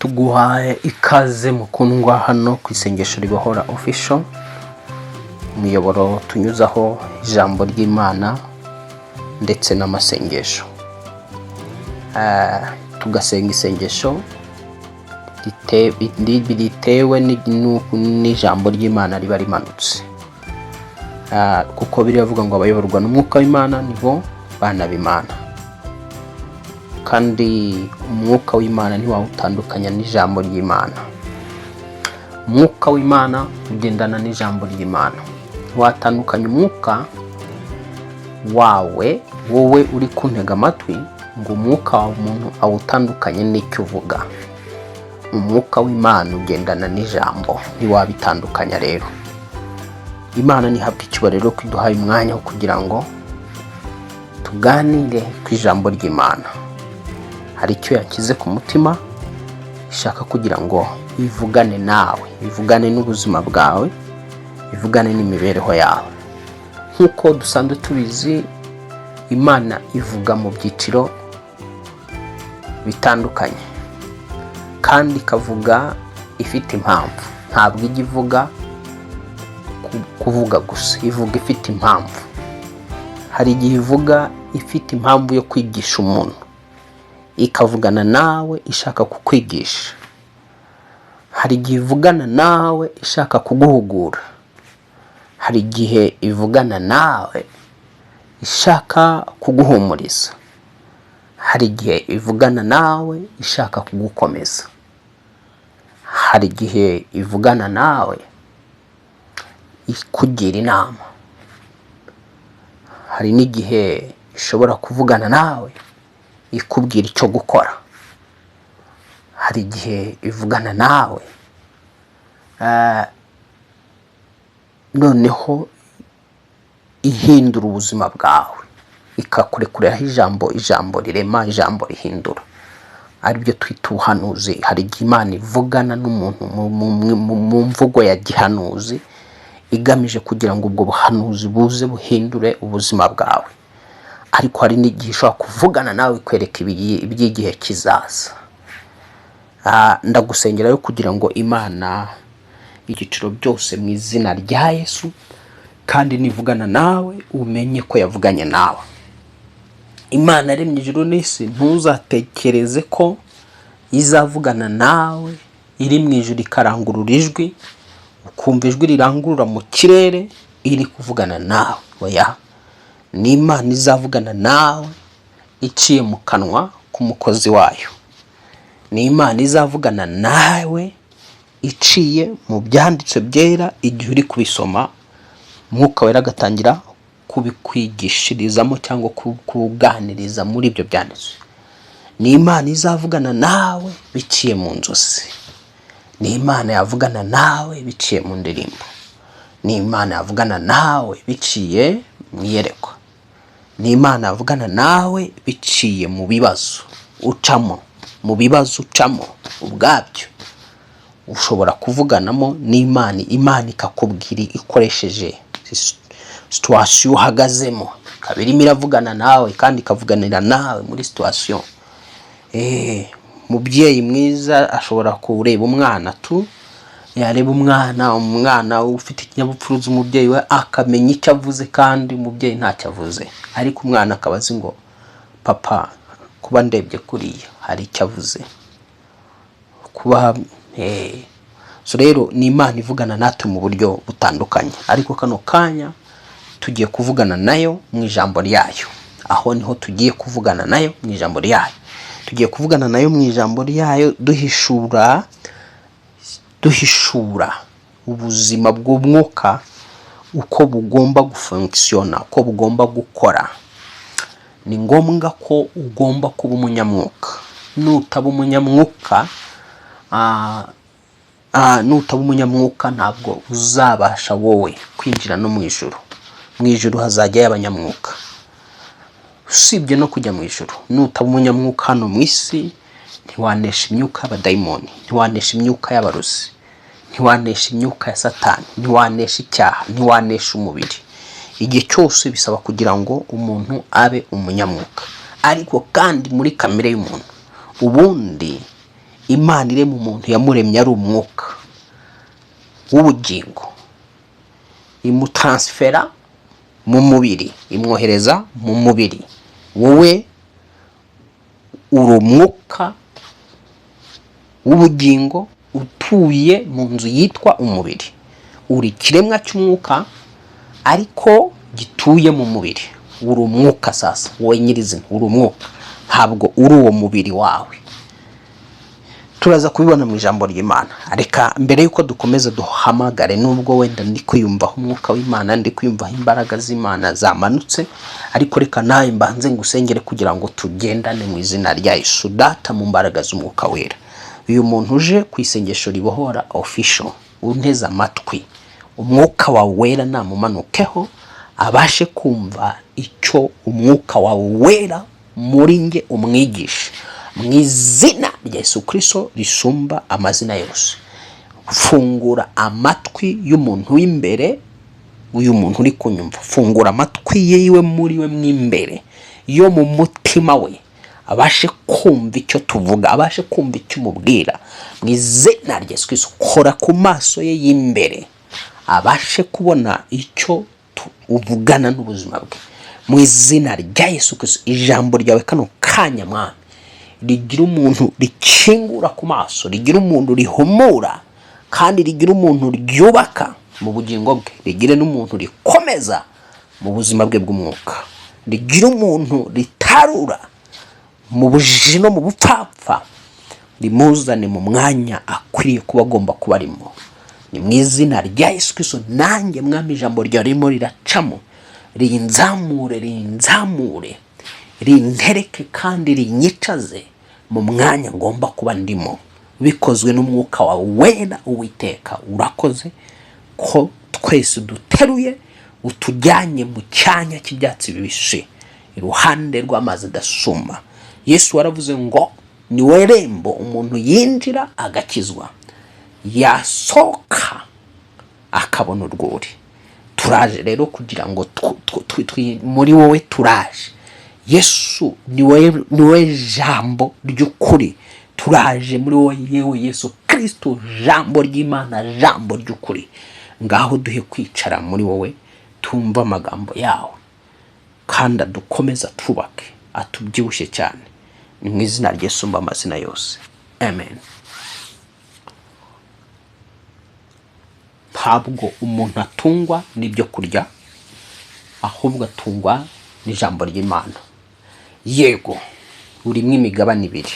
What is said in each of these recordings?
tuguhaye ikaze mukundwa hano ku isengesho ribohora official, umuyoboro tunyuzaho ijambo ry'Imana ndetse n'amasengesho. Tugasenga isengesho ritewe n'ijambo ry'Imana riba rimanutse, kuko biravuga ngo abayoborwa n'umwuka w'Imana nibo bana b'Imana, kandi umwuka w'Imana ntiwawutandukanya n'ijambo ry'Imana. Umwuka w'Imana ugendana n'ijambo ry'Imana, watandukanya umwuka wawe wowe uri kuntega amatwi ngo umwuka wa umuntu awutandukanye n'icyo uvuga. Umwuka w'Imana ugendana n'ijambo, ntiwabitandukanya. Rero Imana nihabwa icyubahiro ko iduhaye umwanya wo kugira ngo tuganire ku ijambo ry'Imana. Hari icyo yakize ku mutima, ishaka kugira ngo ivugane nawe, ivugane n'ubuzima bwawe, ivugane n'imibereho yawe. Nk'uko dusanzwe tubizi, Imana ivuga mu byiciro bitandukanye, kandi ikavuga ifite impamvu. Ntabwo ijya ivuga kuvuga gusa, ivuga ifite impamvu. Hari igihe ivuga ifite impamvu yo kwigisha umuntu, ikavugana nawe ishaka kukwigisha. Hari igihe ivugana nawe ishaka kuguhugura. Hari igihe ivugana nawe ishaka kuguhumuriza. Hari igihe ivugana nawe ishaka kugukomeza. Hari igihe ivugana nawe ikugira inama. Hari n'igihe ishobora kuvugana nawe ikubwira icyo gukora. Hari igihe ivugana nawe noneho ihindura ubuzima bwawe, ikakurekuriraho ijambo rirema, ijambo rihindura, aribyo twita ubuhanuzi. Hari igihe Imana ivugana n'umuntu mu mvugo ya gihanuzi, igamije kugira ngo ubwo buhanuzi buze buhindure ubuzima bwawe. Ariko hari n'igihe ishobora kuvugana nawe ikwereka iby'igihe kizaza. Ndagusengera yo kugira ngo Imana igiciro byose mu izina rya Yesu, kandi nivugana nawe umenye ko yavuganye nawe. Imana yaremye ijuru n'isi, ntuzatekereze ko izavugana nawe iri mu ijuru ikarangurura ijwi, ukumva ijwi rirangurura mu kirere iri kuvugana nawe. Oya, ni Imana izavugana nawe iciye mu kanwa k'umukozi wayo. Ni Imana izavugana nawe iciye mu byanditswe byera, igihe uri kubisoma Mwuka Wera agatangira kubikwigishirizamo cyangwa kuganiriza muri ibyo byanditswe. Ni Imana izavugana nawe biciye mu nzozi. Ni Imana yavugana nawe biciye mu ndirimbo. Ni Imana yavugana nawe biciye mu iyerekwa. Ni Imana yavugana nawe biciye mu bibazo ucamo. Mu bibazo ucamo ubwabyo ushobora kuvuganamo n'Imana. Imana ikakubwira ikoresheje situation uhagazemo, kabiri miravugana nawe kandi ikavuganira nawe muri situation. Mubyeyi mwiza ashobora kureba umwana yareba umwana ufite ikinyabupfura umubyeyi we akamenya icyo avuze, kandi umubyeyi ntacyo avuze, ariko umwana akabaza ngo papa, kuba ndebye kuriya hari icyo avuze. Kuba so rero ni Imana ivugana natwe mu buryo butandukanye, ariko kano kanya tugiye kuvugana nayo mu ijambo ryayo. Aho niho tugiye kuvugana nayo mu ijambo ryayo. Tugiye kuvugana nayo mu ijambo ryayo, duhishura ubuzima bw'umwuka, uko bugomba gufunctiona, uko bugomba gukora. Ni ngombwa ko ugomba kuba umunyamwuka. Nutaba umunyamwuka ntabwo uzabasha wowe kwinjira no mu ijuru. Mu ijuru hazajyayo abanyamwuka. Usibye no kujya mu ijuru, nutaba umunyamwuka hano mu isi, ntiwanesha imyuka y'abadayimoni, ntiwanesha imyuka y'abarozi, ntiwanesha imyuka ya Satani, ntiwanesha icyaha, ntiwanesha umubiri. Igihe cyose bisaba kugira ngo umuntu abe umunyamwuka. Ariko kandi muri kamere y'umuntu, ubundi Imana irema umuntu yamuremye ari umwuka w'ubugingo, imutransfera mu mubiri, imwohereza mu mubiri. Wowe uri umwuka w'ubugingo utuye mu nzu yitwa umubiri. Uri kiremwa cy'umwuka ariko gituye mu mubiri. Uri umwuka sasa, wowe nyirizina uri umwuka, ntabwo uri uwo mubiri wawe. Turaza kubibona mu ijambo ry'Imana. Reka mbere yuko dukomeza duhamagare, nubwo wenda ndi kwiyumvaho umwuka w'Imana, ndi kwiyumvaho imbaraga z'Imana zamanutse, ariko reka nawe mbanze ngusengere kugira ngo tugendane mu izina rya Yesu. Data, mu mbaraga z'umwuka wera, uyu muntu uje ku isengesho ribohora official, unteze amatwi, umwuka wawe wera namumanukeho, abashe kumva icyo umwuka wawe wera muri nge umwigisha, mu izina rya Yesu Kristo risumba amazina yose. Fungura amatwi y'umuntu w'imbere, uyu muntu uri kunyumva, fungura amatwi yiwe muri we mwimbere, yo mu mutima we, abashe kumva icyo tuvuga, abashe kumva icyo umubwira, mu izina rya Yesu Kristo. Kora ku maso ye y'imbere, abashe kubona icyo uvugana n'ubuzima bwe, mu izina rya Yesu Kristo. Ijambo ryawe kano kanya Mwami rigira umuntu rikingura ku maso, rigira umuntu rihumura, kandi rigira umuntu ryubaka mu bugingo bwe, rigire n'umuntu rikomeza mu buzima bwe bw'umwuka, rigira umuntu ritarura mu bujiji no mu bupfapfa, rimuzane mu mwanya akwiriye kuba agomba kuba arimo. Ni mu izina rya Yesu Kristo. Nanjye Mwami, ijambo ryawe ririmo riracamo, rinzamure, rintereke kandi rinyicaze mu mwanya ngomba kuba ndimo, bikozwe n'umwuka wawe wera. Uwiteka, urakoze ko twese duteruye utujyanye mu cyanya cy'ibyatsi bibisi, iruhande rw'amazi adasuma. Yesu waravuze ngo ni we rembo umuntu yinjira agakizwa, yasohoka akabona urwuri. Turaje rero kugira ngo muri wowe turaje. Yesu ni we jambo ry'ukuri. Turaje muri wowe yewe Yesu Kristo, jambo ry'Imana, jambo ry'ukuri. Ngaho duhe kwicara muri wowe, tumva amagambo yawe, kandi dukomeza twubake, atubyibushye cyane. Ni mu izina rya Yesu mba amazina yose, amen. Ntabwo umuntu atungwa n'ibyo kurya, ahubwo atungwa n'ijambo ry'Imana. Yego, urimo imigabane ibiri.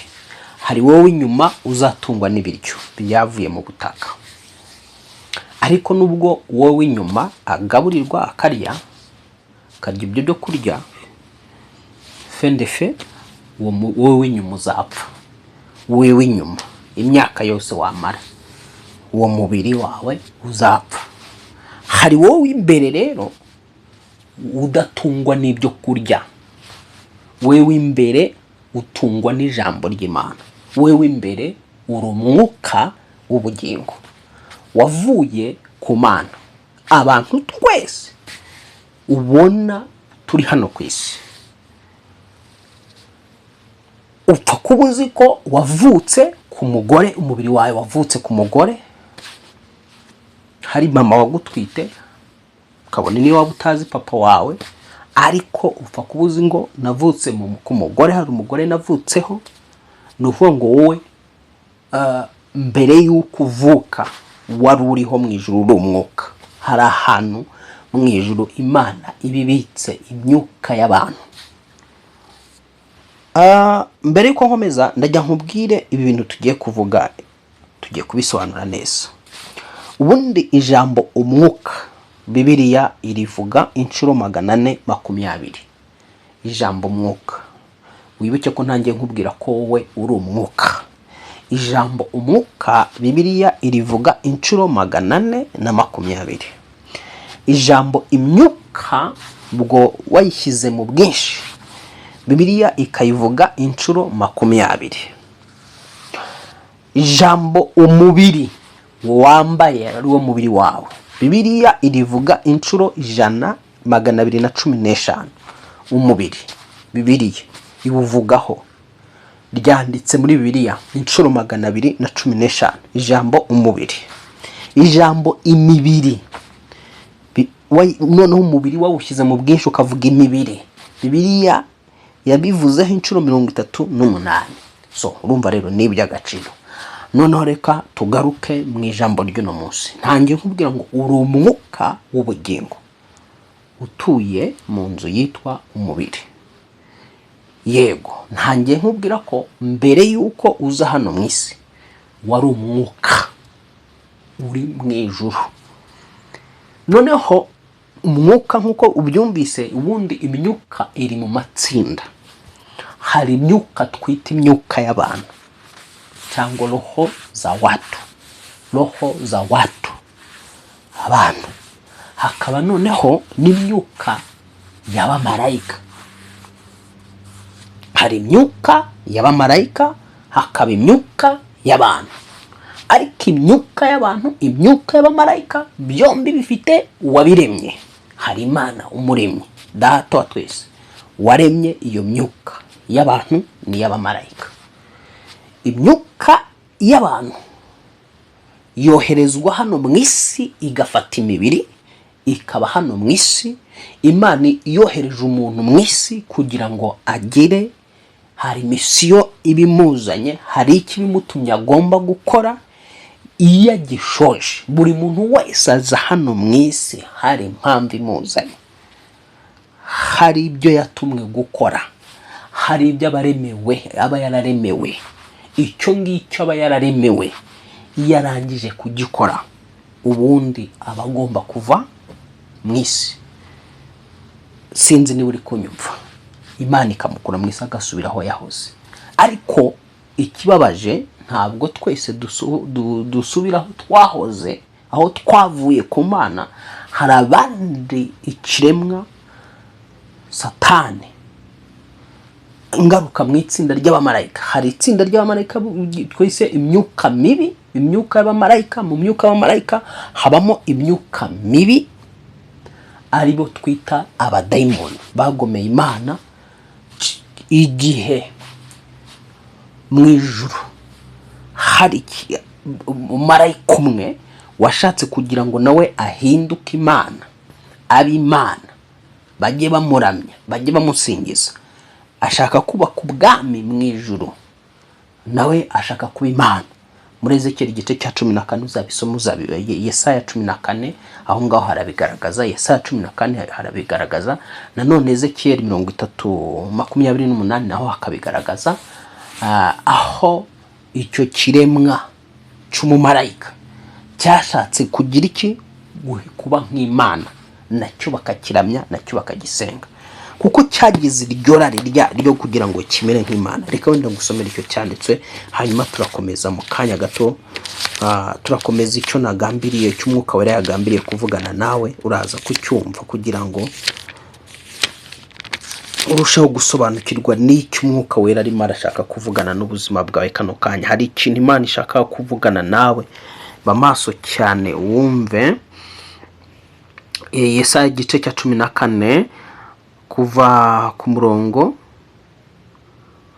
Hari wowe inyuma uzatungwa n'ibiryo byavuye mu butaka, ariko nubwo wowe inyuma agaburirwa akarya ibyo byo kurya, fendefe wowe inyuma uzapfa. Wowe inyuma imyaka yose wamara, uwo mubiri wawe uzapfa. Hari wowe imbere rero udatungwa n'ibyo kurya, wewe imbere utungwa n'ijambo ry'Imana. Wewe imbere uri umwuka w'ubugingo wavuye ku Mana. Abantu twese ubona turi hano ku isi, upfa kuba uzi ko wavutse ku mugore, umubiri wawe wavutse ku mugore. Hari mama wagutwite, ukabona niyo waba utazi papa wawe, ariko upfa kuba uzi ngo navutse ku mugore, hari umugore navutseho. Ni ukuvuga ngo wowe mbere y'uko uvuka wari uriho mu ijuru, uri umwuka. Hari ahantu mu ijuru Imana ibibitse imyuka y'abantu. Mbere y'uko nkomeza, ndajya nkubwire ibi bintu tugiye kuvuga, tugiye kubisobanura neza. Ubundi ijambo umwuka, Bibiliya irivuga inshuro 420. Ijambo umwuka, wibuke ko ntangiye nkubwira ko wowe uri umwuka. Ijambo umwuka Bibiliya irivuga inshuro 420. Ijambo imyuka bwo wayishyize mu bwinshi, Bibiliya ikayivuga inshuro 20. Ijambo umubiri wambaye ari wo mubiri wawe, Bibiliya irivuga inshuro 215. Umubiri Bibiliya iwuvugaho ryanditse muri Bibiliya inshuro 215. Ijambo umubiri, ijambo imibiri, noneho umubiri wawushyize mu bwinshi ukavuga imibiri. Bibiliya yabivuzeho inshuro 38. So urumva rero ni iby'agaciro. Noneho reka tugaruke mu ijambo ry'uno munsi. Ntangiye nkubwira ngo uri umwuka w'ubugingo utuye mu nzu yitwa umubiri. Yego, ntangiye nkubwira ko mbere yuko uza hano mu isi wari umwuka uri mu ijuru. Noneho umwuka nk'uko ubyumvise, ubundi imyuka iri mu matsinda. Hari imyuka twita imyuka y'abantu cyangwa roho za watu, abantu. Hakaba noneho n'imyuka y'abamarayika. Hari imyuka y'abamarayika, hakaba imyuka y'abantu. Ariko imyuka y'abantu, imyuka y'abamarayika, byombi bifite uwabiremye. Hari Imana umuremye, Data wa twese, waremye iyo myuka y'abantu n'iy'abamarayika. Imyuka y'abantu yoherezwa hano mu isi igafata imibiri ikaba hano mu isi. Imana yohereje umuntu mu isi kugira ngo agire, hari misiyo ibimuzanye, hari ikibimutumye agomba gukora. Iyo agishoje, buri muntu wese aza hano mu isi hari impamvu imuzanye, hari ibyo yatumwe gukora, hari ibyo aba yararemewe. Icyo ngicyo aba yararemewe iyo arangije kugikora, ubundi aba agomba kuva mu isi. Sinzi niba uri kunyumva. Imana ikamukura mu isi agasubira aho yahoze. Ariko ikibabaje, ntabwo twese dusubira aho twahoze, aho twavuye ku Mana. Hari abandi ikiremwa Satani ingaruka mu itsinda ry'abamarayika. Hari itsinda ry'abamarayika twese imyuka mibi, imyuka y'abamarayika. Mu myuka y'abamarayika habamo imyuka mibi, aribo twita abadayimoni, bagomeye Imana. Igihe mu ijuru hari umumarayika umwe washatse kugira ngo nawe ahinduke Imana, abe Imana, bajye bamuramya, bajye bamusingiza. Ashaka kubaka ubwami mu ijuru, nawe ashaka kuba Imana. Muri Ezekiel igice cya 14 uzabisoma, Yesaya 14 aho ngaho harabigaragaza. Yesaya 14 harabigaragaza. Nanone Ezekiel 30:28 naho hakabigaragaza, aho icyo kiremwa cy'umumarayika cyashatse kugira iki, kuba nk'Imana, nacyo bakakiramya, nacyo bakagisenga, kuko cyagize iryo rari ryo kugira ngo kimere nk'Imana. Reka wenda ngusomere icyo cyanditswe, hanyuma turakomeza mu kanya gato. Turakomeza icyo nagambiriye, cy'umwuka wera yagambiriye kuvugana nawe. Uraza kucyumva kugira ngo urushaho gusobanukirwa n'icyo umwuka wera arimo arashaka kuvugana n'ubuzima bwawe kano kanya. Hari ikintu Imana ishaka kuvugana nawe, bamaso cyane wumve. Yesaya igice cya 14 kuva ku murongo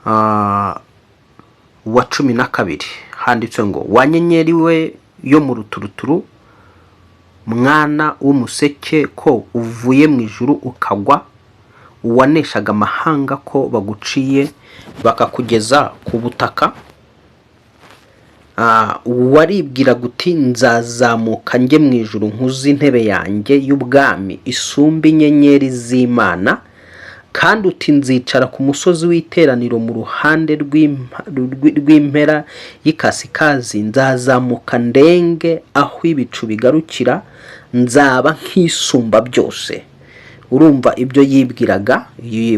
wa 12 handitse ngo, wanyenyeri we yo mu ruturuturu, mwana w'umuseke, ko uvuye mu ijuru ukagwa, uwaneshaga amahanga ko baguciye bakakugeza ku butaka. Waribwira guti nzazamuka njye mu ijuru nkuzi intebe yanjye y'ubwami isumba inyenyeri z'Imana, kandi uti nzicara ku musozi w'iteraniro mu ruhande rw'impera y'ikasikazi, nzazamuka ndenge aho ibicu bigarukira, nzaba nk'isumba byose. Urumva ibyo yibwiraga,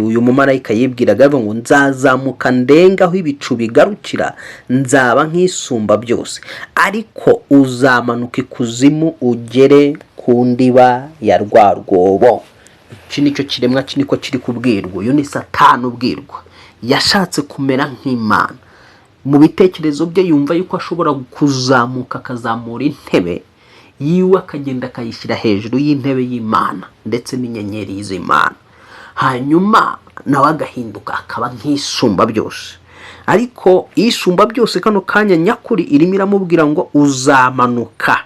uyu mumarayika yibwiraga ngo nzazamuka ndenga aho ibicu bigarukira, nzaba nk'isumba byose. Ariko uzamanuka ikuzimu ugere ku ndiba ya rwa rwobo. Iki nicyo kiremwa kiniko kiri kubwirwa. Uyu ni Satani ubwirwa. Yashatse kumera nk'Imana. Mu bitekerezo bye yumva yuko ashobora kuzamuka, akazamura intebe yiwe, akagenda akayishyira hejuru y'intebe y'Imana ndetse n'inyenyeri z'Imana. Hanyuma nawe agahinduka akaba nk'isumba byose. ariko isumba byose kano kanya nyakuri irimo iramubwira ngo uzamanuka,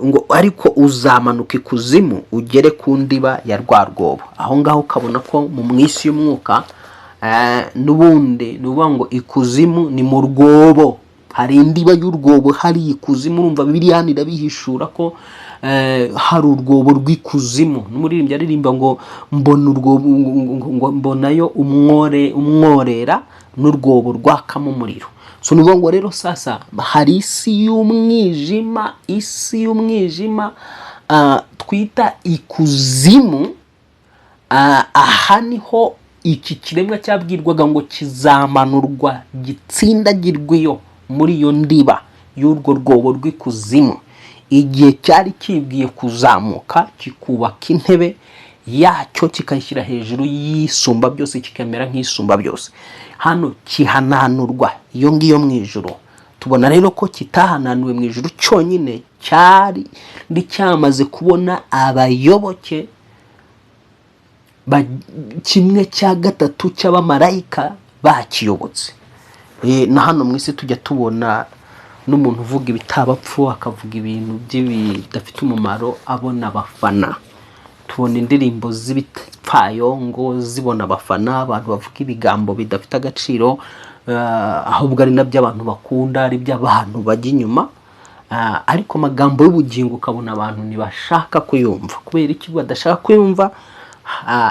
ngo ariko uzamanuka ikuzimu ugere ku ndiba ya rwa rwobo. Aho ngaho ukabona ko mu mwisi y'umwuka n'ubundi nuvuga ngo ikuzimu ni mu rwobo, hari indiba y'urwobo, hari ikuzimu. Urumva Bibiliya irabihishura ko hari urwobo rw'ikuzimu. N'umuririmbyi aririmba ngo mbona urwobo, ngo mbonayo umworera n'urwobo rwakamo umuriro. So nuvuga ngo rero sasa hari isi y'umwijima, twita ikuzimu. Aha niho iki kiremwa cyabwirwaga ngo kizamanurwa gitsindagirweyo muri iyo ndiba y'urwo rwobo rw'ikuzimu. Igihe cyari kibwiye kuzamuka kikubaka intebe yacyo kikayishyira hejuru y'isumba byose, kikamera nk'isumba byose. Hano kihananurwa iyo ngiyo mu ijuru. Tubona rero ko kitahananuwe mu ijuru cyonyine, cyari cyamaze kubona abayoboke kimwe cya gatatu cy'abamarayika bakiyobotse. Na hano mu isi tujya tubona n'umuntu uvuga ibitabapfu, akavuga ibintu bidafite umumaro, abona abafana. Tubona indirimbo z'ibipfayongo zibona abafana, abantu bavuga ibigambo bidafite agaciro, ahubwo ari nabyo abantu bakunda, ari byo abantu bajya inyuma. Ariko amagambo y'ubugingo ukabona abantu ntibashaka kuyumva. Kubera iki badashaka kuyumva?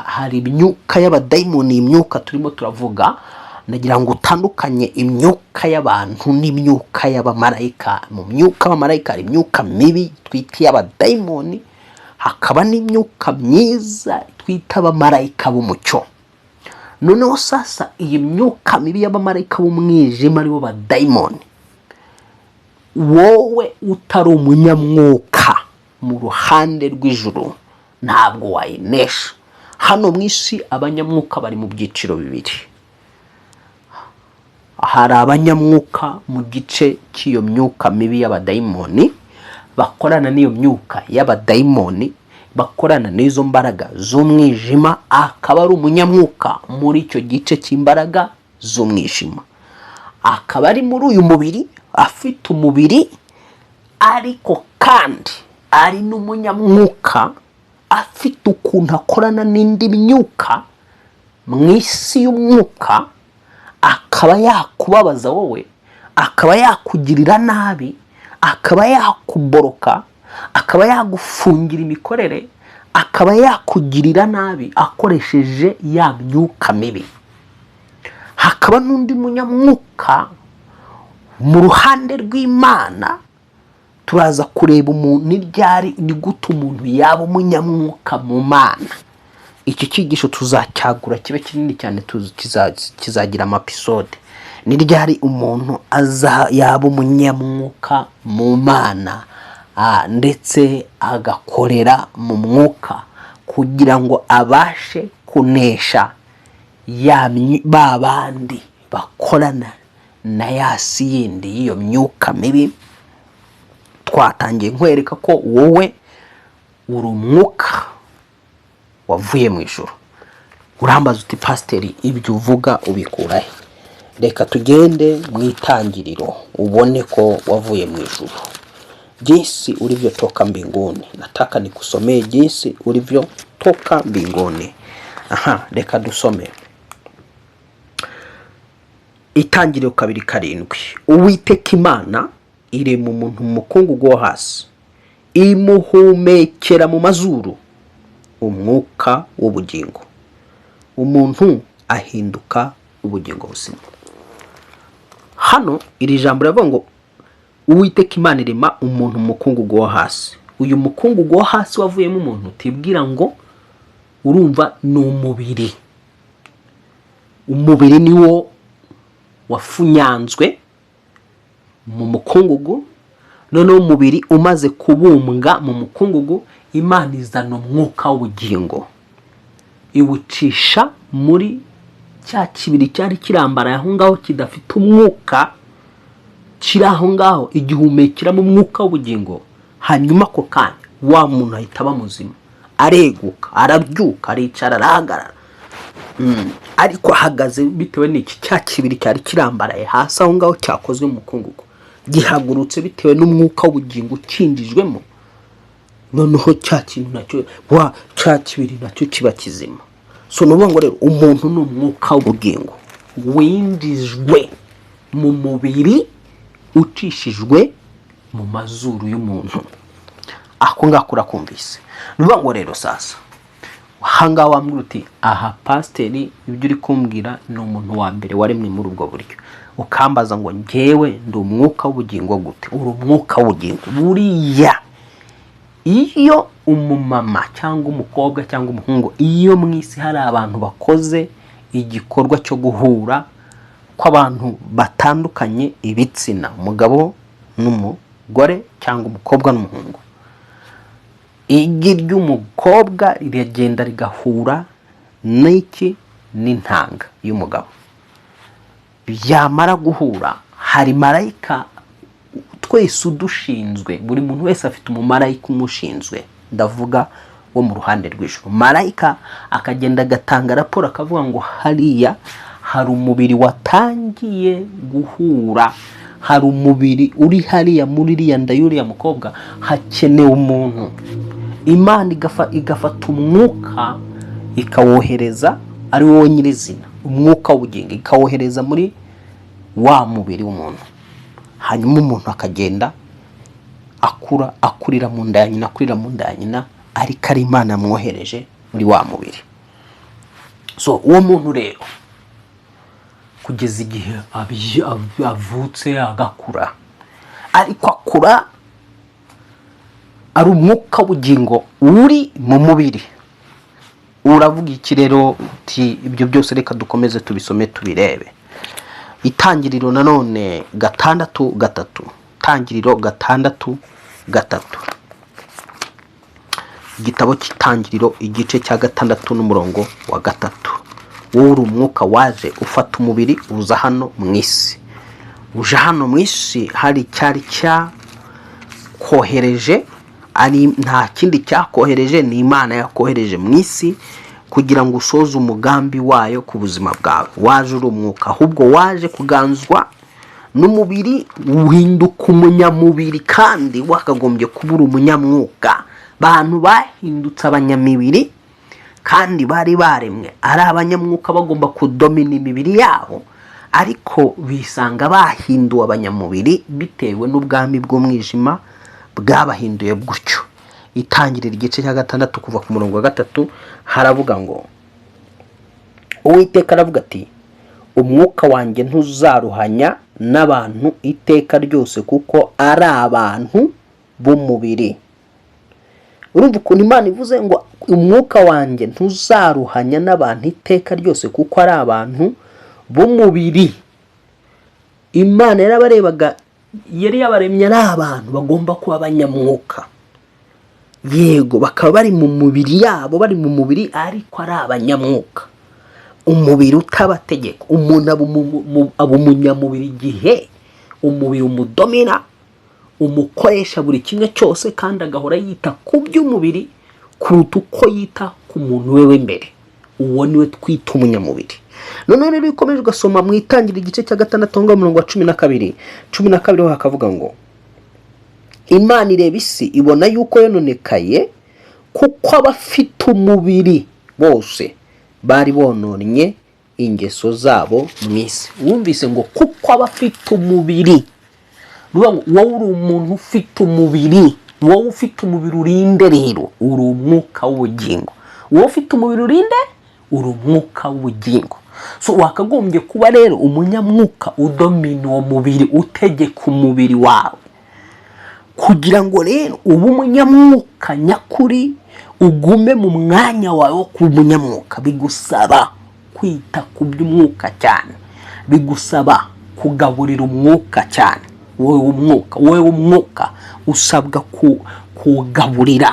Hari imyuka y'abadayimoni, imyuka turimo turavuga. Nagira ngo utandukanye imyuka y'abantu n'imyuka y'abamarayika. Mu myuka y'abamarayika hari imyuka mibi twita iy'abadayimoni, hakaba n'imyuka myiza twita abamarayika b'umucyo. Noneho sasa iyi myuka mibi y'abamarayika b'umwijima aribo badayimoni, wowe utari umunyamwuka mu ruhande rw'ijuru ntabwo wayinesha. Hano mu isi abanyamwuka bari mu byiciro bibiri. Hari abanyamwuka mu gice cy'iyo myuka mibi y'abadayimoni, bakorana n'iyo myuka y'abadayimoni, bakorana n'izo mbaraga z'umwijima. Akaba ari umunyamwuka muri icyo gice cy'imbaraga z'umwijima. Akaba ari muri uyu mubiri, afite umubiri, ariko kandi ari n'umunyamwuka, afite ukuntu akorana n'indi myuka mu isi y'umwuka. Akaba yakubabaza wowe, akaba yakugirira nabi, akaba yakuboroka, akaba yagufungira imikorere, akaba yakugirira nabi akoresheje ya myuka mibi. Hakaba n'undi munyamwuka mu ruhande rw'Imana. Turaza kureba umuntu ni gute umuntu yaba umunyamwuka mu Mana. Iki cyigisho tuzacyagura kibe kinini cyane, kizagira amapisode. Ni ryari umuntu yaba umunyamwuka mu Mana, ndetse agakorera mu mwuka kugira ngo abashe kunesha ba bandi bakorana na yasi yindi y'iyo myuka mibi. Twatangiye nkwereka ko wowe uri umwuka wavuye mu ijuru. Urambaza uti pasiteri, ibyo uvuga ubikura he? Reka tugende mu itangiriro ubone ko wavuye mu ijuru. Jinsi ulivyo toka mbinguni. Nataka nikusomee jinsi ulivyo toka mbinguni. Reka dusome. Itangiriro 2:7. Uwiteka Imana irema umuntu mu mukungugu wo hasi, imuhumekera mu mazuru umwuka w'ubugingo, umuntu ahinduka ubugingo buzima. Hano iri jambo ravuga ngo Uwiteka Imana irema umuntu mu mukungugu wo hasi. Uyu mukungugu wo hasi wavuyemo umuntu, tibwira ngo urumva ni umubiri. Umubiri niwo wafunyanzwe mu mukungugu. Noneho umubiri umaze kubumbwa mu mukungugu, Imana izana umwuka w'ubugingo, iwucisha muri cya kibiri cyari kirambaraye aho ngaho kidafite umwuka, kiri aho ngaho igihumekera mu mwuka w'ubugingo. Hanyuma ko kanya wa muntu ahita aba muzima, areguka, arabyuka, aricara, arahagarara. ariko ahagaze bitewe n'iki cya kibiri cyari kirambaraye hasi aho ngaho cyakozwe mu mukungugu, gihagurutse bitewe n'umwuka w'ubugingo ukinjijwemo, noneho cya kintu nacyo cya kibiri nacyo kiba kizima. So nuvuga ngo rero umuntu ni umwuka w'ubugingo winjijwe mu mubiri ucishijwe mu mazuru y'umuntu. Ako ngako urakumvise. Nuvuga ngo rero sasa hanga wambwira uti aha pasiteri ibyo uri kumbwira ni umuntu wa mbere waremwe muri ubwo buryo, ukambaza ngo njyewe ndi umwuka w'ubugingo gute? Uri umwuka w'ubugingo buriya iyo umumama cyangwa umukobwa cyangwa umuhungu, iyo mu isi hari abantu bakoze igikorwa cyo guhura kw'abantu batandukanye ibitsina, umugabo n'umugore cyangwa umukobwa n'umuhungu, igi ry'umukobwa riragenda rigahura n'iki n'intanga y'umugabo. Byamara guhura hari marayika twese udushinzwe, buri muntu wese afite umumarayika umushinzwe, ndavuga wo mu ruhande rw'ijuru. Marayika akagenda agatanga raporo akavuga ngo hariya hari umubiri watangiye guhura, hari umubiri uri hariya muri iriya nda y'uriya mukobwa, hakenewe umuntu. Imana igafata umwuka ikawohereza, ari wowe nyirizina, umwuka w'ubugingo ikawohereza muri wa mubiri w'umuntu, hanyuma umuntu akagenda akurira mu nda ya nyina, ariko ari Imana yamwohereje muri wa mubiri. So uwo muntu rero kugeza igihe avutse agakura, ariko akura ari umwuka w'ubugingo uri mu mubiri. Uravuga iki rero uti ibyo byose reka dukomeze tubisome tubirebe. Itangiriro nanone 6:3, Itangiriro 6:3, igitabo cy'Itangiriro igice cya 6 n'umurongo wa 3. Wowe uri umwuka waje ufata umubiri uza hano mu isi. Uje hano mu isi hari cyari cyakohereje, ari nta kindi cyakohereje, ni Imana yakohereje mu isi kugira ngo usoze umugambi wayo ku buzima bwawe. Waje uri umwuka, ahubwo waje kuganzwa n'umubiri, uhinduka umunyamubiri, kandi wakagombye kubura umunyamwuka. Bantu bahindutse abanyamibiri kandi bari baremwe ari abanyamwuka, bagomba kudomina imibiri yabo, ariko bisanga bahinduwe abanyamubiri bitewe n'ubwami bw'umwijima bwabahinduye gutyo. Itangirira igice cya 6 kuva ku murongo wa 3 haravuga ngo Uwiteka aravuga ati umwuka wanjye ntuzaruhanya n'abantu iteka ryose kuko ari abantu b'umubiri. Urumva ukuntu Imana ivuze ngo umwuka wanjye ntuzaruhanya n'abantu iteka ryose kuko ari abantu b'umubiri. Imana yarabarebaga, yari yabaremye ari abantu bagomba kuba abanyamwuka, yego bakaba bari mu mubiri yabo, bari mu mubiri ariko ari abanyamwuka. Umubiri utabategeka, umuntu aba umunyamubiri igihe umubiri umudomina, umukoresha buri kimwe cyose, kandi agahora yita ku by'umubiri kuruta uko yita ku muntu we w'imbere. Uwo niwe twita umunyamubiri. None rero ikomeje ugasoma mu Itangiriro igice cya 6 umurongo wa 12 hakavuga ngo Imana ireba isi ibona yuko yononekaye, kuko abafite umubiri bose bari bononnye ingeso zabo mu isi. Wumvise ngo kuko abafite umubiri, wowe uri umuntu ufite umubiri, wowe ufite umubiri urinde rero uri umwuka w'ubugingo. Wowe ufite umubiri urinde uri umwuka w'ubugingo. So wakagombye kuba rero umunyamwuka udomina uwo mubiri, utegeka umubiri wawe, kugira ngo rero ube umunyamwuka nyakuri, ugume mu mwanya wawe wo kuba umunyamwuka. Bigusaba kwita ku by'umwuka cyane, bigusaba kugaburira umwuka cyane. Wowe umwuka usabwa kugaburira.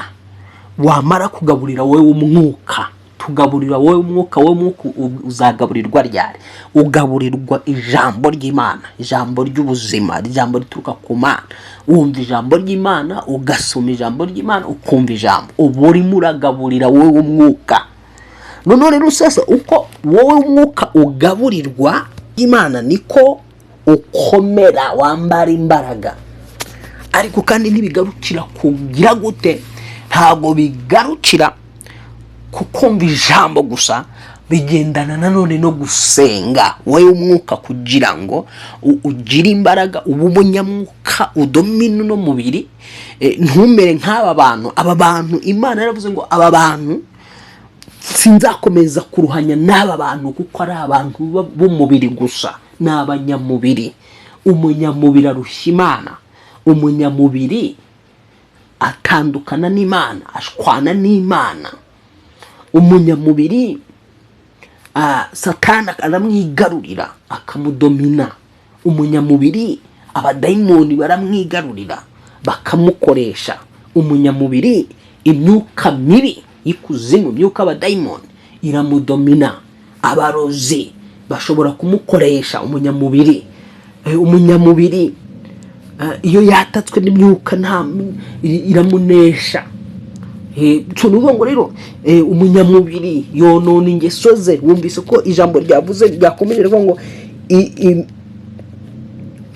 Wamara kugaburira wowe umwuka, tugaburira wowe umwuka, wowe umwuka uzagaburirwa ryari? Ugaburirwa ijambo ry'Imana, ijambo ry'ubuzima, ijambo rituruka ku Mana. Wumva ijambo ry'Imana, ugasoma ijambo ry'Imana, ukumva ijambo, uba urimo uragaburira wowe umwuka. none rero sasa uko wowe umwuka ugaburirwa Imana niko ukomera, wambara imbaraga. Ariko kandi ntibigarukira kugira gute, ntabwo bigarukira kukumva ijambo gusa, bigendana nanone no gusenga wowe umwuka, kugira ngo ugire imbaraga, ubu umunyamwuka udomine no mubiri. Ntumere nk'aba bantu. Aba bantu Imana yaravuze ngo aba bantu sinzakomeza kuruhanya n'aba bantu, kuko ari abantu b'umubiri gusa, ni abanyamubiri. Umunyamubiri arushya Imana, umunyamubiri atandukana n'Imana, ashwana n'Imana. Umunyamubiri Satani aramwigarurira akamudomina. Umunyamubiri abadayimoni baramwigarurira bakamukoresha. Umunyamubiri imyuka mibi y'ikuzimu, imyuka abadayimoni iramudomina. Abarozi bashobora kumukoresha umunyamubiri. Umunyamubiri iyo yatatswe n'imyuka iramunesha. Nuvuga ngo rero umunyamubiri yonona ingeso ze. Wumvise ko ijambo ryavuze ryakomeje ngo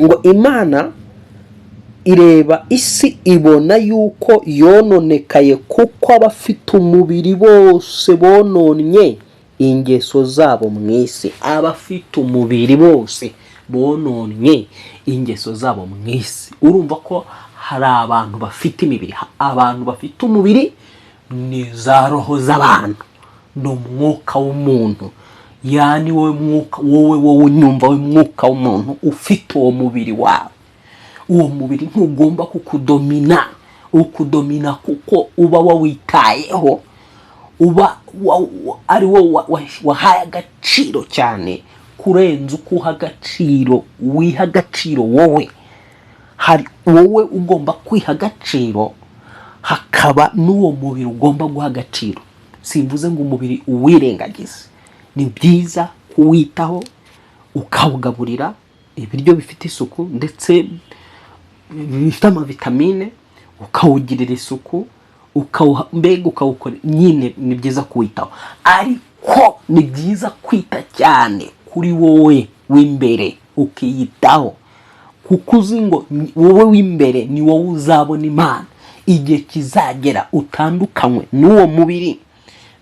ngo Imana ireba isi ibona yuko yononekaye, kuko abafite umubiri bose bononye ingeso zabo mu isi. Abafite umubiri bose bononye ingeso zabo mu isi. Urumva ko hari abantu bafite imibiri. Abantu bafite umubiri ni za roho z'abantu, ni umwuka w'umuntu. Yani wowe mwuka, wowe unyumva, wowe mwuka w'umuntu ufite uwo mubiri wawe. Uwo mubiri ntugomba kukudomina. Ukudomina kuko uba wawitayeho, uba ari wo wahaye agaciro cyane kurenza uko uha agaciro, wiha agaciro wowe. Hari wowe ugomba kwiha agaciro, hakaba n'uwo mubiri ugomba guha agaciro. Simvuze ngo umubiri uwirengagize. Ni byiza kuwitaho, ukawugaburira ibiryo bifite isuku ndetse bifite amavitamine, ukawugirira isuku, mbega ukawukora. Nyine ni byiza kuwitaho, ariko ni byiza kwita cyane kuri wowe w'imbere, ukiyitaho, kuko uzi ngo wowe w'imbere ni wowe uzabona Imana. Igihe kizagera utandukanywe n'uwo mubiri,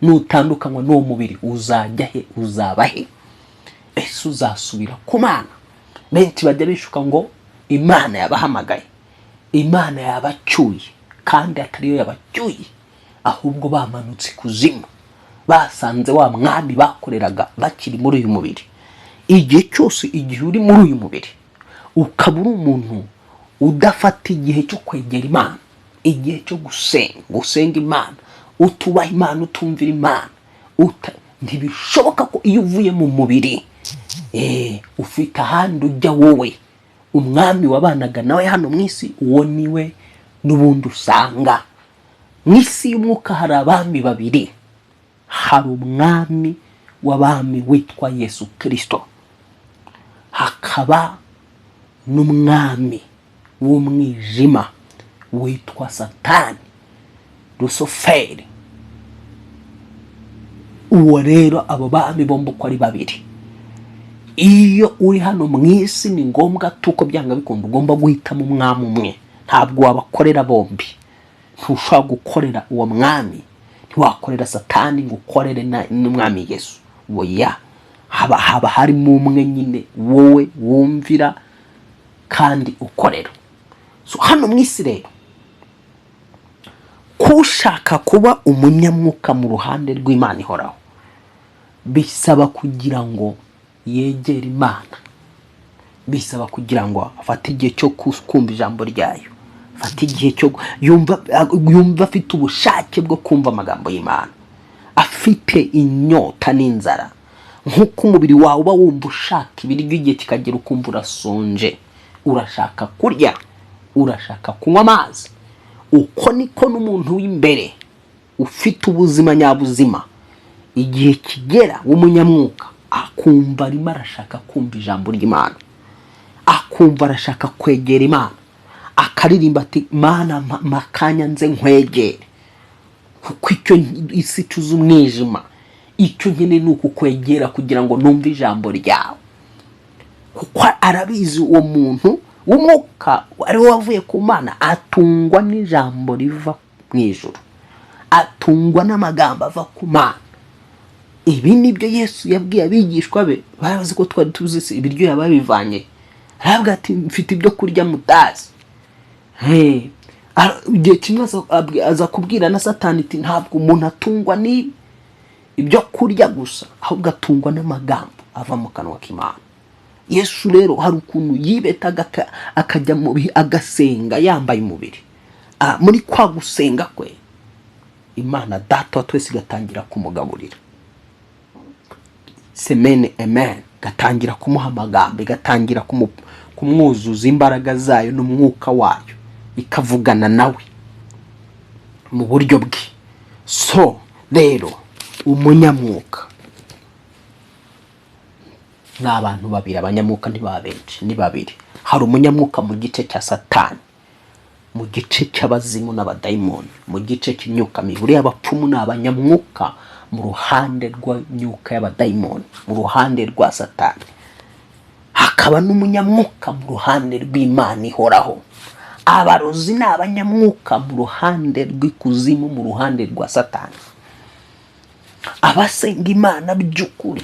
nutandukanywa n'uwo mubiri uzajya he? Uzaba he? Ese uzasubira ku Mana? Benshi bajya bishuka ngo Imana yabahamagaye, Imana yabacyuye, kandi atariyo yabacyuye, ahubwo bamanutse kuzimu, basanze wa mwami bakoreraga bakiri muri uyu mubiri. Igihe cyose igihe uri muri uyu mubiri ukaba uri umuntu udafata igihe cyo kwegera Imana, igihe cyo gusenga Imana, utubaha Imana, utumvira Imana, ntibishoboka ko iyo uvuye mu mubiri ufite ahandi ujya wowe. Umwami wabanaga nawe hano mu isi, uwo niwe n'ubundi usanga mu isi y'umwuka. Hari abami babiri. Hari umwami w'abami witwa Yesu Kristo, hakaba n'umwami w'umwijima witwa Satani, Lusoferi. Uwo rero abo bami bombi uko ari babiri. Iyo uri hano mu isi ni ngombwa tuko byanga bikunda ugomba guhitamo umwami umwe. Ntabwo wabakorera bombi. Ntushobora gukorera uwo mwami, ntiwakorera Satani ngo ukorere n'umwami Yesu. Oya, haba harimo umwe nyine wowe wumvira kandi ukorera. So hano mu isi rero, kushaka kuba umunyamwuka mu ruhande rw'Imana ihoraho, bisaba kugira ngo yegere Imana, bisaba kugira ngo afate igihe cyo kumva ijambo ryayo, afate igihe cyo yumva afite ubushake bwo kumva amagambo y'Imana, afite inyota n'inzara. Nk'uko umubiri wawe uba wumva ushaka ibiryo, igihe kikagera ukumva urasonje, urashaka kurya, urashaka kunywa amazi, uko niko n'umuntu w'imbere ufite ubuzima nyabuzima, igihe kigera w'umunyamwuka akumva arimo arashaka kumva ijambo ry'Imana, akumva arashaka kwegera Imana, akaririmba ati Mana makanya nze nkwegere, kuko icyo isi tuzi umwijima, icyo nyine ni ukukwegera kugira ngo numve ijambo ryawe, kuko arabizi uwo muntu w'umwuka ari we wavuye ku Mana atungwa n'ijambo riva mu ijuru, atungwa n'amagambo ava ku Mana. Ibi nibyo Yesu yabwiye abigishwa be, bazi ko twari tuzi ibiryo yababivanye, aravuga ati mfite ibyo kurya mutazi. Igihe kimwe aza kubwira na Satani ati ntabwo umuntu atungwa ibyo kurya gusa, ahubwo atungwa n'amagambo ava mu kanwa k'Imana. Yesu rero hari ukuntu yibetaga akajya agasenga yambaye umubiri. Muri kwa gusenga kwe Imana Data wa twese igatangira kumugaburira. Semene amen, gatangira kumuha amagambo, igatangira kumwuzuza imbaraga zayo n'umwuka wayo, ikavugana nawe mu buryo bwe. So rero umunyamwuka ni abantu babiri, abanyamwuka benshi ni babiri. Hari umunyamwuka mu gice cya Satani, mu gice cy'abazimu n'abadayimoni, mu gice cy'imyuka mibi. Y'abapfumu ni abanyamwuka mu ruhande rw'imyuka y'abadayimoni, mu ruhande rwa Satani. Hakaba n'umunyamwuka mu ruhande rw'Imana ihoraho. Abarozi ni abanyamwuka mu ruhande rw'ikuzimu, mu ruhande rwa Satani. Abasenga Imana by'ukuri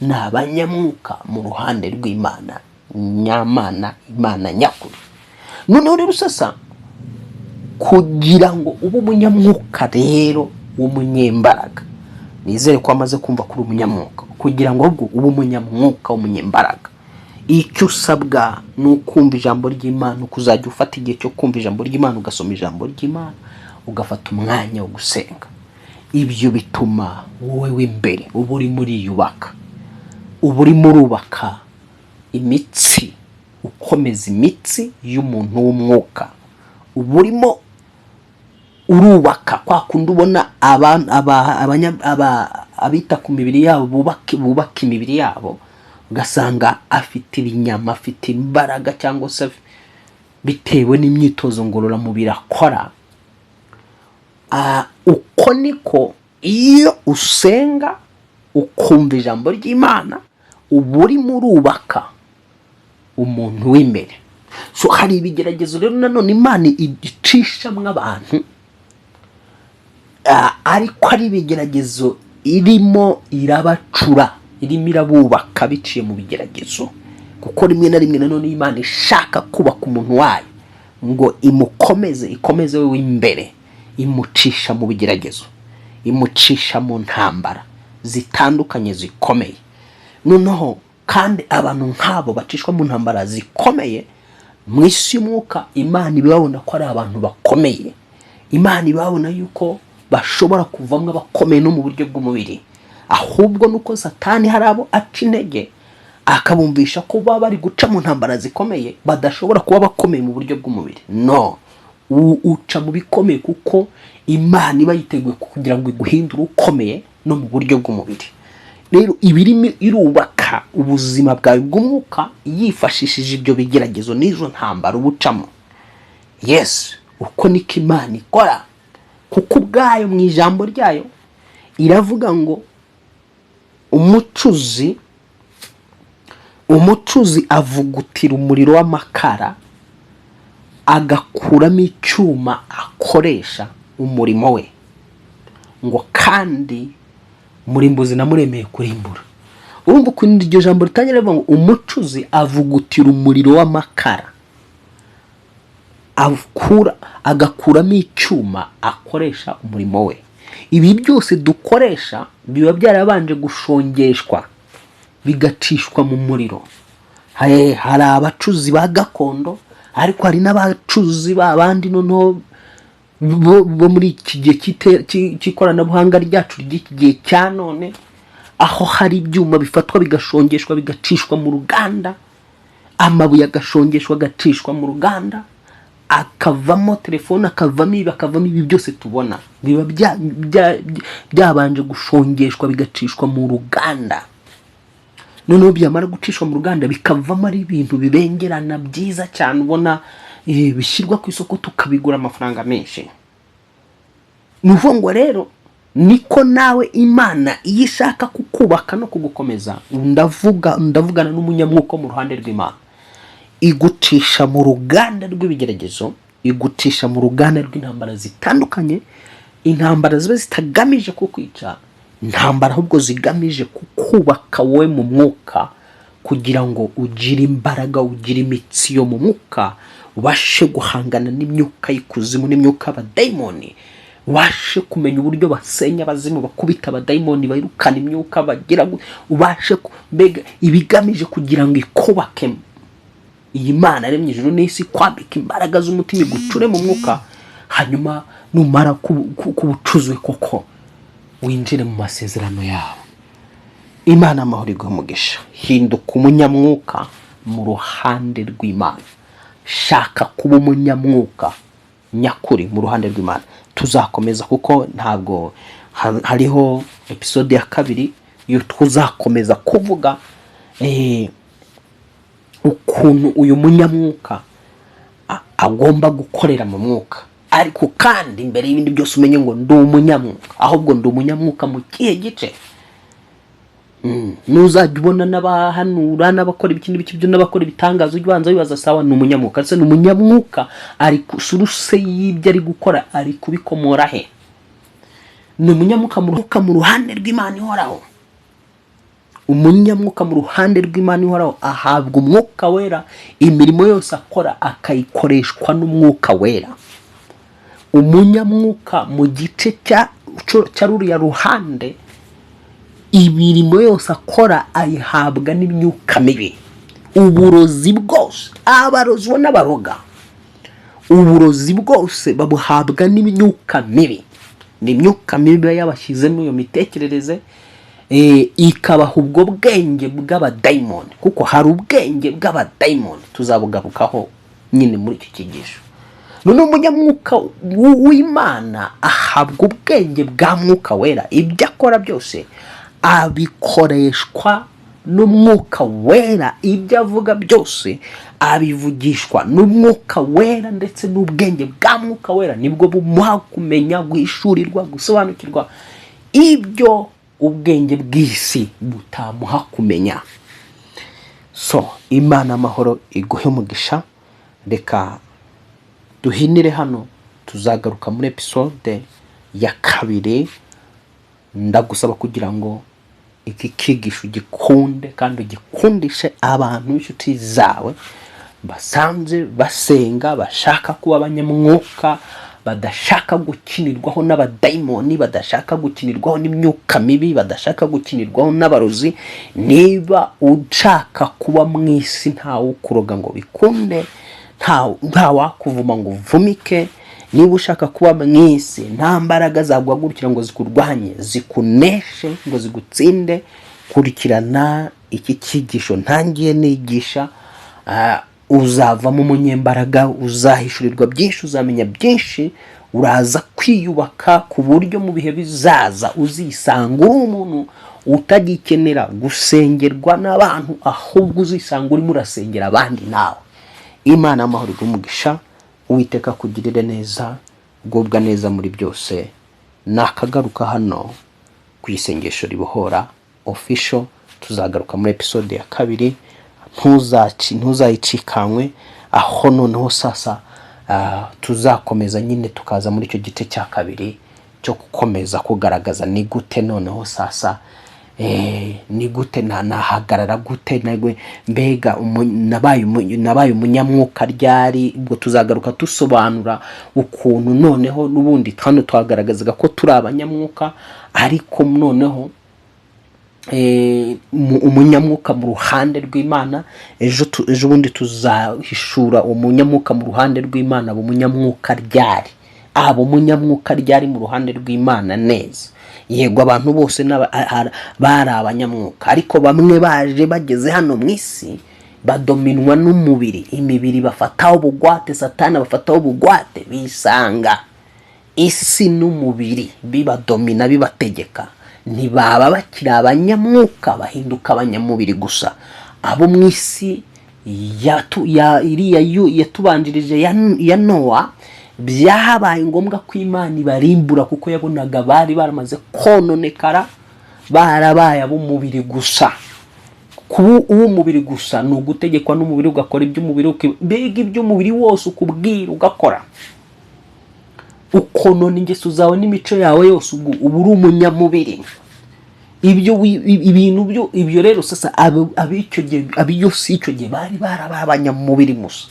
ni abanyamwuka mu ruhande rw'Imana nyamana, Imana nyakuri. Noneho rero sasa, kugira ngo ube umunyamwuka rero w'umunyembaraga, nizere ko amaze kumva kuri umunyamwuka, kugira ngo ubwo ube umunyamwuka w'umunyembaraga, icyo usabwa ni ukumva ijambo ry'Imana, ukuzajya ufata igihe cyo kumva ijambo ry'Imana, ugasoma ijambo ry'Imana, ugafata umwanya wo gusenga. Ibyo bituma wowe w'imbere uba urimo uriyubaka, uba urimo urubaka imitsi, ukomeza imitsi y'umuntu w'umwuka, uba urimo urubaka kwa kundi ubona abita ku mibiri yabo bubaka imibiri yabo, ugasanga afite ibinyama, afite imbaraga, cyangwa se bitewe n'imyitozo ngororamubiri akora. Uko niko iyo usenga ukumva ijambo ry'Imana, uba urimo urubaka umuntu w'imbere. So hari ibigeragezo rero nanone Imana icishamwe abantu, ariko ari ibigeragezo irimo irabacura, irimo irabubaka biciye mu bigeragezo, kuko rimwe na rimwe nanone Imana ishaka kubaka umuntu wayo ngo ikomeze we w'imbere, imucisha mu bigeragezo, imucisha mu ntambara zitandukanye zikomeye. Noneho kandi abantu nk'abo bacishwa mu ntambara zikomeye mu isi y'umwuka, Imana ibabona ko ari abantu bakomeye. Imana ibabona yuko bashobora kuvamwa abakomeye no mu buryo bw'umubiri, ahubwo nuko Satani hari abo aca intege akabumvisha ko baba bari guca mu ntambara zikomeye badashobora kuba bakomeye mu buryo bw'umubiri. No, uca mu bikomeye kuko Imana iba yiteguye kugira ngo iguhindure ukomeye no mu buryo bw'umubiri. Rero ibirimo irubaka ubuzima bwawe bw'umwuka yifashishije ibyo bigeragezo n'izo ntambara ubucamo. Yes, uko niko Imana ikora, kuko ubwayo mu ijambo ryayo iravuga ngo umucuzi avugutira umuriro w'amakara agakuramo icyuma akoresha umurimo we, ngo kandi murimbuzi namuremeye kurimbura. Urumva ukuntu iryo jambo ritangira rivuga ngo umucuzi avugutira umuriro w'amakara agakuramo icyuma akoresha umurimo we. Ibi byose dukoresha biba byarabanje gushongeshwa bigacishwa mu muriro. Hari abacuzi ba gakondo, ariko hari n'abacuzi b'abandi noneho bo muri iki gihe cy'ikoranabuhanga ryacu ry'iki gihe cya none, aho hari ibyuma bifatwa bigashongeshwa bigacishwa mu ruganda, amabuye agashongeshwa agacishwa mu ruganda, akavamo telefone, akavamo ibi byose tubona biba byabanje gushongeshwa bigacishwa mu ruganda. Noneho byamara gucishwa mu ruganda bikavamo ari ibintu bibengerana byiza cyane, ubona bishyirwa ku isoko tukabigura amafaranga menshi. Nuvuga ngo rero niko nawe Imana iyo ishaka kukubaka no kugukomeza, ndavugana n'umunyamwuka mu ruhande rw'Imana, igucisha mu ruganda rw'ibigeragezo, igucisha mu ruganda rw'intambara zitandukanye, intambara ziba zitagamije kukwica, intambara ahubwo zigamije kukubaka wowe mu mwuka, kugira ngo ugire imbaraga, ugire imitsi yo mu mwuka, ubashe guhangana n'imyuka y'ikuzimu n'imyuka y'abadayimoni, ubashe kumenya uburyo basenya abazimu, bakubita abadayimoni, bayirukana imyuka, bagira ubashe mbega ibigamije kugira ngo ikubake. Iyi Mana yaremye ijuru n'isi, kwambika imbaraga z'umutima, igucure mu mwuka, hanyuma numara kubucuzwe koko winjire mu masezerano yawe. Imana amahoro iguhe umugisha. Hinduka umunyamwuka mu ruhande rw'Imana. Shaka kuba umunyamwuka nyakuri mu ruhande rw'Imana. Tuzakomeza kuko ntabwo hariho episode ya 2 iyo tuzakomeza kuvuga ukuntu uyu munyamwuka agomba gukorera mu mwuka. Ariko kandi mbere y'ibindi byose umenye ngo ndi umunyamwuka, ahubwo ndi umunyamwuka mu kihe gice. Nuzajya ubona n'abahanura n'abakora ibikindi byo n'abakora ibitangazo, ujye ubanza wibaza sawa ni umunyamwuka se ni umunyamwuka ari suruse y'ibyo ari gukora, ari kubikomora he? Ni umunyamwuka mu ruhande rw'Imana ihoraho. Umunyamwuka mu ruhande rw'Imana ihoraho ahabwa umwuka wera, imirimo yose akora akayikoreshwa n'umwuka wera. Umunyamwuka mu gice cya ruriya ruhande, imirimo yose akora ayihabwa n'imyuka mibi. Uburozi bwose, abarozi n'abaroga, uburozi bwose babuhabwa n'imyuka mibi. Ni imyuka mibi yabashyizemo iyo mitekerereze, ikabaha ubwo bwenge bw'abadayimoni, kuko hari ubwenge bw'abadayimoni tuzabugarukaho nyine muri iki kigisho. None umunyamwuka w'Imana ahabwa ubwenge bwa mwuka wera, ibyo akora byose abikoreshwa n'umwuka wera, ibyo avuga byose abivugishwa n'umwuka wera, ndetse n'ubwenge bwa mwuka wera nibwo bumuha kumenya, guhishurirwa, gusobanukirwa ibyo ubwenge bw'isi butamuha kumenya. So Imana amahoro iguhe umugisha. Reka duhinire hano, tuzagaruka muri episode ya 2. Ndagusaba kugira ngo iki kigisho gikunde kandi ugikundishe abantu b'inshuti zawe basanze basenga, bashaka kuba abanyamwuka, badashaka gukinirwaho n'abadayimoni, badashaka gukinirwaho n'imyuka mibi, badashaka gukinirwaho n'abarozi. Niba ushaka kuba mu isi ntawe ukuroga ngo bikunde, nta wakuvuma ngo uvumike. Niba ushaka kuba mu isi nta mbaraga zaguhagurukira ngo zikurwanye, zikuneshe, ngo zigutsinde, kurikirana iki kigisho ntangiye nigisha. Uzavamo umunyembaraga, uzahishurirwa byinshi, uzamenya byinshi, uraza kwiyubaka ku buryo mu bihe bizaza uzisanga uri umuntu utagikenera gusengerwa n'abantu, ahubwo uzisanga urimo urasengera abandi nawe. Imana amahoro iguhe Uwiteka kugirire neza, gubwa neza muri byose. Nakagaruka hano ku isengesho ribohora official. Tuzagaruka muri episode ya 2. Ntuzayicikanywe, aho noneho sasa tuzakomeza nyine tukaza muri icyo gice cya 2 cyo gukomeza kugaragaza ni gute noneho sasa ni gute nahagarara gute, nagwe mbega nabaye umunyamwuka ryari. Ubwo tuzagaruka tusobanura ukuntu noneho n'ubundi kandi twagaragazaga ko turi abanyamwuka, ariko noneho umunyamwuka mu ruhande rw'Imana. Ejo bundi tuzahishura umunyamwuka mu ruhande rw'Imana, umunyamwuka ryari, umunyamwuka ryari mu ruhande rw'Imana neza. Yego abantu bose bari abanyamwuka, ariko bamwe baje bageze hano mu isi badominwa n'umubiri, imibiri bafataho bugwate, Satani bafataho bugwate, bisanga isi n'umubiri bibadomina, bibategeka. Ntibaba bakiri abanyamwuka, bahinduka abanyamubiri gusa. Abo mu isi iriya yatubanjirije ya Nowa, byabaye ngombwa ko Imana ibarimbura kuko yabonaga bari baramaze kononekara, barabaye ab'umubiri gusa. Kuba uw'umubiri gusa ni ugutegekwa n'umubiri, ugakora iby'umubiri, mbega iby'umubiri wose ukubwira ugakora, ukonona ingeso zawe n'imico yawe yose, uba uri umunyamubiri. Ibyo rero sasa abiyo si icyo gihe bari barabaye abanyamubiri musa,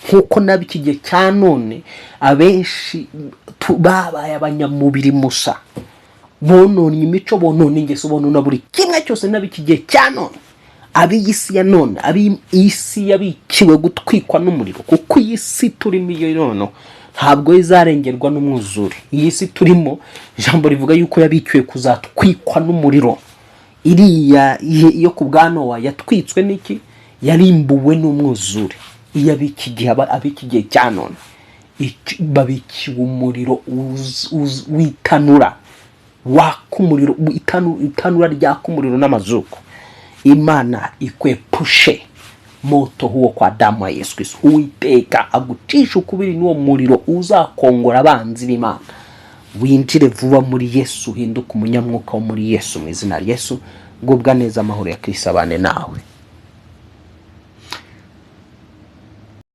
nkuko n'ab'iki gihe cya none abenshi babaye abanyamubiri musa, bonona imico, bonona ingeso, bonona buri kimwe cyose. n'ab'iki gihe cya none, ab'iy'isi ya none, ab'isi yabikiwe gutwikwa n'umuriro, kuko iyi si turimo iyo nono ntabwo izarengerwa n'umwuzure. Iyi si turimo, ijambo rivuga yuko yabikiwe kuzatwikwa n'umuriro. Iriya yo ku bwa Nowa yatwitswe n'iki? Yarimbuwe n'umwuzure. Iyo ab'iki gihe cya none babikiwe umuriro witanura, waka umuriro, itanura ryaka umuriro n'amazuku. Imana ikwepushe moto huo kwa damu ya Yesu Kristo. Uwiteka agucisha ukubiri n'uwo muriro uzakongora abanzi b'Imana. Winjire vuba muri Yesu, hinduka umunyamwuka wo muri Yesu, mu izina rya Yesu. Gubwa neza, amahoro ya Kristo abane nawe.